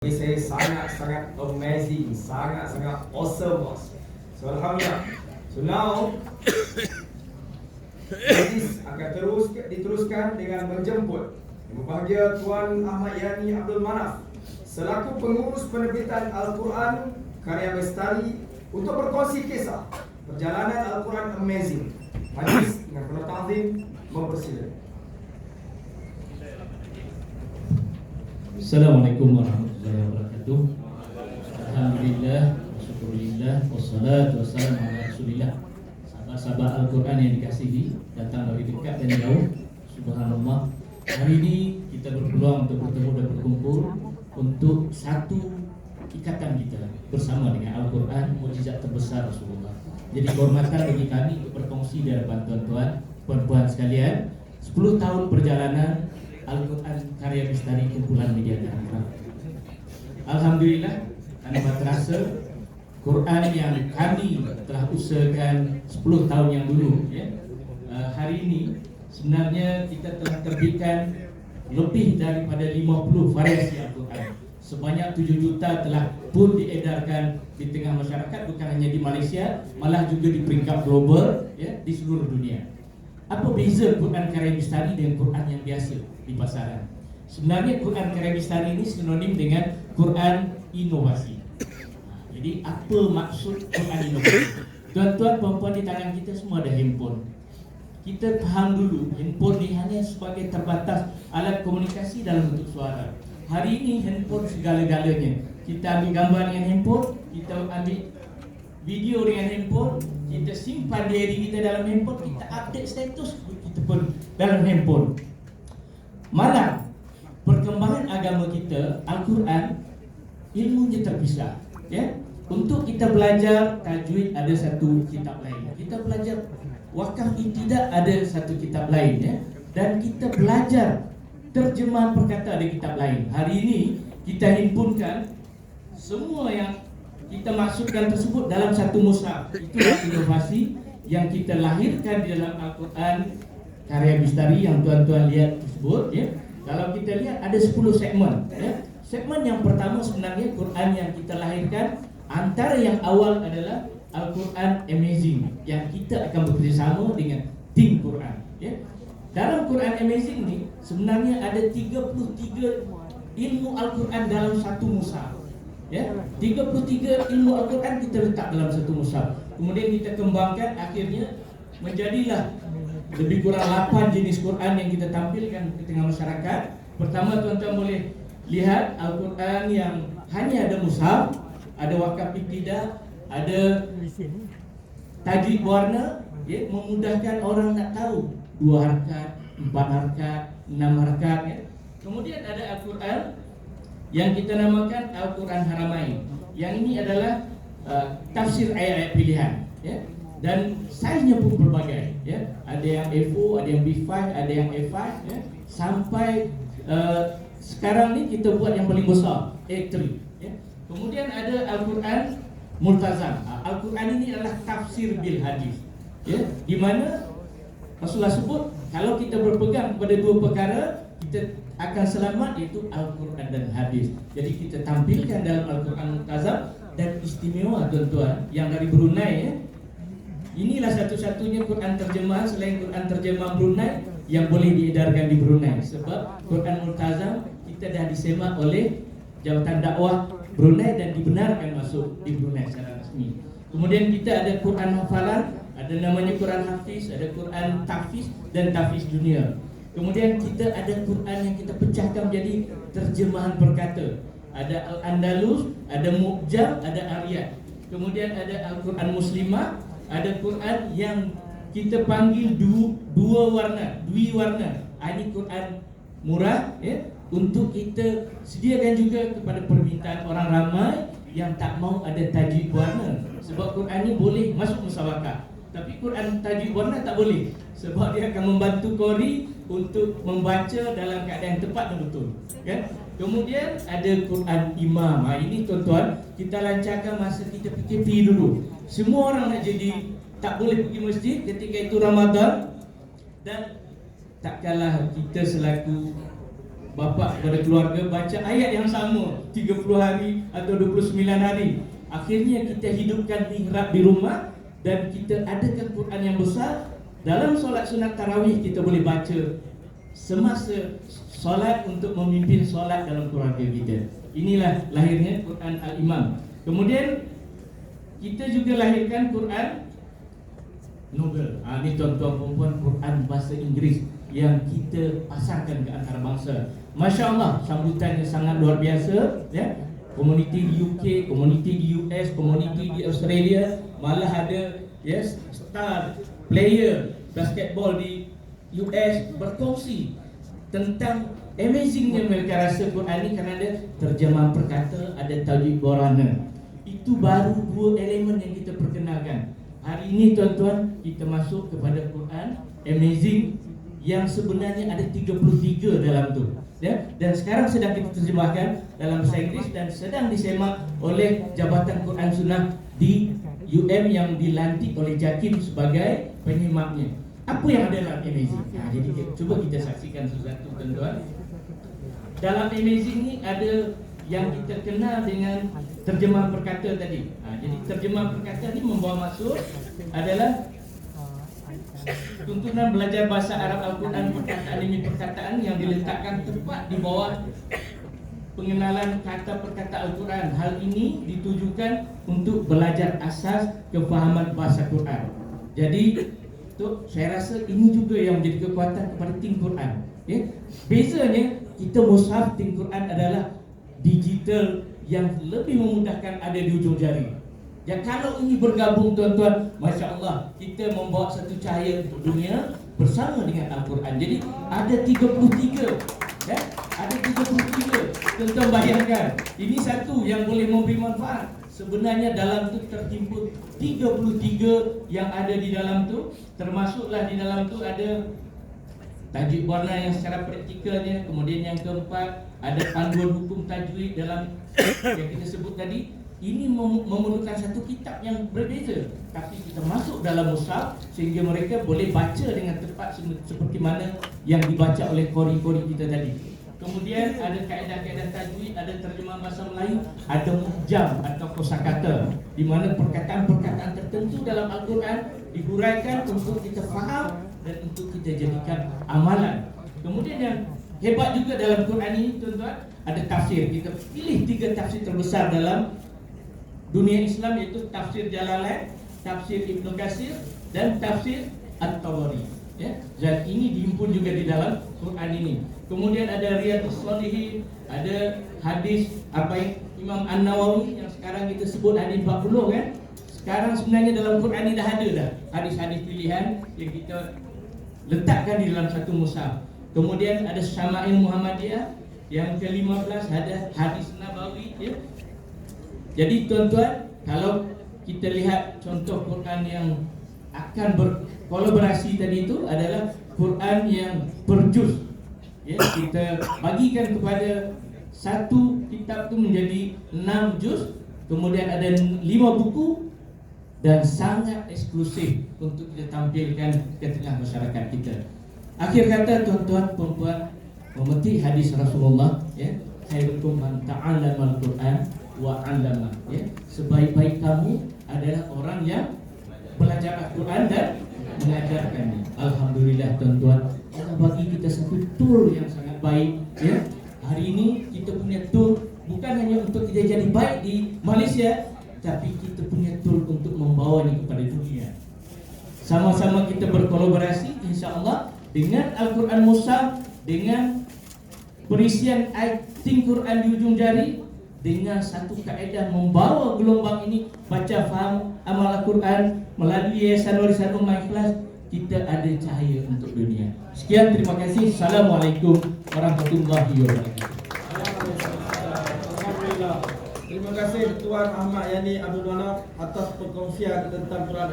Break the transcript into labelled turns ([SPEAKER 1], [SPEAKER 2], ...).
[SPEAKER 1] Bagi saya sangat-sangat amazing, sangat-sangat awesome, bos. So alhamdulillah. So now hadis akan diteruskan dengan menjemput Yang berbahagia Tuan Ahmad Yani Abdul Manaf selaku pengurus penerbitan Al-Quran Karya Bestari untuk berkongsi kisah perjalanan Al-Quran amazing. Hadis dengan penuh ta'zim mempersilakan.
[SPEAKER 2] Assalamualaikum warahmatullahi wabarakatuh. Alhamdulillah, syukurillah, wassalatu wassalamu ala rasulillah. Sahabat-sahabat Al-Quran yang dikasihi, datang dari dekat dan jauh, subhanallah. Hari ini kita berpeluang untuk bertemu dan berkumpul untuk satu ikatan kita bersama dengan Al-Quran, mukjizat terbesar Rasulullah. Jadi kehormatan bagi kami untuk berkongsi di hadapan tuan-tuan, puan-puan sekalian, 10 tahun perjalanan Al-Quran Karya Bestari kumpulan media Karakter. Alhamdulillah, tanpa terasa Quran yang kami telah usahakan 10 tahun yang dulu, hari ini sebenarnya kita telah terbitkan lebih daripada 50 variasi Al-Quran. Sebanyak 7 juta telah pun diedarkan di tengah masyarakat, bukan hanya di Malaysia, malah juga di peringkat global, di seluruh dunia. Apa beza Quran Karya Bestari dengan Quran yang biasa di pasaran? Sebenarnya Quran Karya Bestari ini sinonim dengan Quran inovasi. Jadi apa maksud Quran inovasi? Tuan-tuan, puan-puan, di tangan kita semua ada handphone. Kita faham dulu, handphone ini hanya sebagai terbatas alat komunikasi dalam bentuk suara. Hari ini handphone segala-galanya. Kita ambil gambar dengan handphone, kita ambil video dengan handphone, kita simpan diary kita dalam handphone, kita update status kita pun dalam handphone. Malah perkembangan agama kita, Al-Quran, ilmunya terpisah. Untuk kita belajar tajwid ada satu kitab lain. Kita belajar wakaf ibtidah ada satu kitab lain, dan kita belajar terjemahan perkata ada kitab lain. Hari ini kita himpunkan semua yang kita masukkan tersebut dalam satu mushaf. Itulah inovasi yang kita lahirkan di dalam Al-Quran Karya Bestari yang tuan-tuan lihat tersebut. Kalau kita lihat ada 10 segmen. Segmen yang pertama sebenarnya Quran yang kita lahirkan. Antara yang awal adalah Al-Quran Amazing yang kita akan bekerjasama dengan tim Quran. Dalam Quran Amazing ini sebenarnya ada 33 ilmu Al-Quran dalam satu mushaf. 33 ilmu Al-Quran kita letak dalam satu mushaf. Kemudian kita kembangkan, akhirnya menjadilah lebih kurang 8 jenis Quran yang kita tampilkan ke tengah masyarakat. Pertama, tuan-tuan boleh lihat Al-Quran yang hanya ada mushaf, ada wakaf ibtidah, ada tajwid warna, memudahkan orang nak tahu 2 harakat, 4 harakat, 6 harakat. Kemudian ada Al-Quran yang kita namakan Al-Quran Haramain. Yang ini adalah tafsir ayat-ayat pilihan, dan saiznya pun berbagai, ada yang A4, ada yang B5, ada yang A5, sampai sekarang ni kita buat yang paling besar A3. Kemudian ada Al-Quran Multazam. Al-Quran ini adalah tafsir bil hadis, di mana Rasulullah sebut kalau kita berpegang kepada 2 perkara kita akan selamat, yaitu Al-Quran dan hadis. Jadi kita tampilkan dalam Al-Quran Multazam, dan istimewa tuan-tuan yang dari Brunei, inilah satu-satunya Quran terjemahan selain Quran terjemahan Brunei yang boleh diedarkan di Brunei. Sebab Quran Multazam kita dah disemak oleh Jabatan Dakwah Brunei dan dibenarkan masuk di Brunei secara resmi. Kemudian kita ada Quran hafalan, ada namanya Quran Hafiz, ada Quran Tahfiz dan Tahfiz Dunia. Kemudian kita ada Quran yang kita pecahkan menjadi terjemahan perkata. Ada Al-Andalus, ada Mu'jam, ada Ariyat. Kemudian ada Al-Quran Muslimah, ada Quran yang kita panggil dua warna. Ini Quran murah, untuk kita sediakan juga kepada permintaan orang ramai yang tak mau ada tajwid warna. Sebab Quran ini boleh masuk musyawarah, tapi Quran tajwid warna tak boleh, sebab dia akan membantu qari untuk membaca dalam keadaan tepat dan betul. Kemudian ada Quran Imam. Ini tuan-tuan, kita lancarkan masa kita PKP dulu. Semua orang nak jadi, tak boleh pergi masjid ketika itu Ramadan, dan tak kalah kita selaku bapa kepada keluarga baca ayat yang sama 30 hari atau 29 hari. Akhirnya kita hidupkan mihrab di rumah dan kita adakan Quran yang besar. Dalam solat sunat tarawih kita boleh baca semasa solat untuk memimpin solat dalam keluarga kita. Inilah lahirnya Quran Al-Imam. Kemudian kita juga lahirkan Quran Nobel. Ini tuan-tuan perempuan, Quran bahasa Inggeris yang kita pasarkan ke antara bangsa. Masya Allah, sambutannya sangat luar biasa, ya. Komuniti di UK, komuniti di US, komuniti di Australia, malah ada star player basketball di US berkongsi tentang amazingnya mereka rasa Quran ini kerana ada terjemahan perkata, ada tajwid borana. Itu baru dua elemen yang kita perkenalkan. Hari ini tuan-tuan, kita masuk kepada Quran amazing yang sebenarnya ada 33 dalam tu, ya? Dan sekarang sedang kita terjemahkan dalam bahasa Inggeris dan sedang disemak oleh Jabatan Quran Sunnah di UM yang dilantik oleh JAKIM sebagai penyemaknya. Apa yang ada dalam amazing? Jadi cuba kita saksikan sesuatu, tuan-tuan. Dalam amazing ni ada yang kita kenal dengan terjemahan perkata tadi. Jadi terjemahan perkata ni membawa maksud adalah tuntunan belajar bahasa Arab Al-Quran perkataan demi perkataan yang diletakkan tepat di bawah pengenalan kata perkata Al-Quran. Hal ini ditujukan untuk belajar asas kefahaman bahasa Quran. Jadi saya rasa ini juga yang menjadi kekuatan kepada tim Quran, ya. Bezanya kita mushaf tim Quran adalah digital yang lebih memudahkan ada di ujung jari. Ya, kalau ini bergabung tuan-tuan, Masya Allah, kita membawa satu cahaya untuk dunia bersama dengan Al-Quran. Jadi ada 33, ya? Ada 33. Tuan-tuan bayangkan, ini satu yang boleh memberi manfaat. Sebenarnya dalam tu terhimpun 33 yang ada di dalam tu. Termasuklah di dalam tu ada tajwid warna yang secara praktikalnya. Kemudian yang keempat, ada panduan hukum tajwid dalam yang kita sebut tadi. Ini memerlukan satu kitab yang berbeza, tapi kita masuk dalam mushaf sehingga mereka boleh baca dengan tepat seperti mana yang dibaca oleh qori-qori kita tadi. Kemudian ada kaedah-kaedah tajwid, ada terjemahan bahasa Melayu, ada muhjam atau kosakata, di mana perkataan-perkataan tertentu dalam Al-Quran dihuraikan untuk kita faham dan untuk kita jadikan amalan. Kemudian yang hebat juga dalam Quran ini, tuan-tuan, ada tafsir. Kita pilih 3 tafsir terbesar dalam dunia Islam, iaitu tafsir Jalalain, tafsir Ibnu Katsir, dan tafsir At-Tabari, ya. Dan ini dihimpun juga di dalam Quran ini. Kemudian ada Riyadhus Shalihin, ada hadis Imam An-Nawawi yang sekarang kita sebut hadis 40, kan. Sekarang sebenarnya dalam Quran ini dah ada hadis-hadis pilihan yang kita letakkan di dalam satu mushaf. Kemudian ada Syama'il Muhammadiyah yang ke-15, ada hadis Nabawi, ya. Jadi tuan-tuan, kalau kita lihat contoh Quran yang akan berkolaborasi tadi itu adalah Quran yang berjuz, ya. Kita bagikan kepada satu kitab itu menjadi 6 juz. Kemudian ada 5 buku dan sangat eksklusif untuk kita tampilkan ke tengah masyarakat kita. Akhir kata, tuan-tuan perempuan, memetik hadis Rasulullah, ya, khairukum man ta'allama al-Quran wa 'allama, ya. Sebaik-baik kamu adalah orang yang belajar Al-Quran dan mengajarkannya. Alhamdulillah tuan-tuan, Allah bagi kita satu tool yang sangat baik, ya. Hari ini kita punya tool bukan hanya untuk kita jadi baik di Malaysia, tapi kita punya tool untuk membawanya kepada dunia. Sama-sama kita berkolaborasi, insya-Allah, dengan Al-Quran Mushaf, dengan perisian Think Quran di ujung jari, dengan satu kaedah membawa gelombang ini baca, faham, amal Al-Quran melalui Yayasan Warisan Ummah Ikhlas, kita ada cahaya untuk dunia. Sekian, terima kasih. Assalamualaikum warahmatullahi wabarakatuh.
[SPEAKER 1] Alhamdulillah. Terima kasih Tuan Ahmad Yani Abdul Manaf atas perkongsian tentang Quran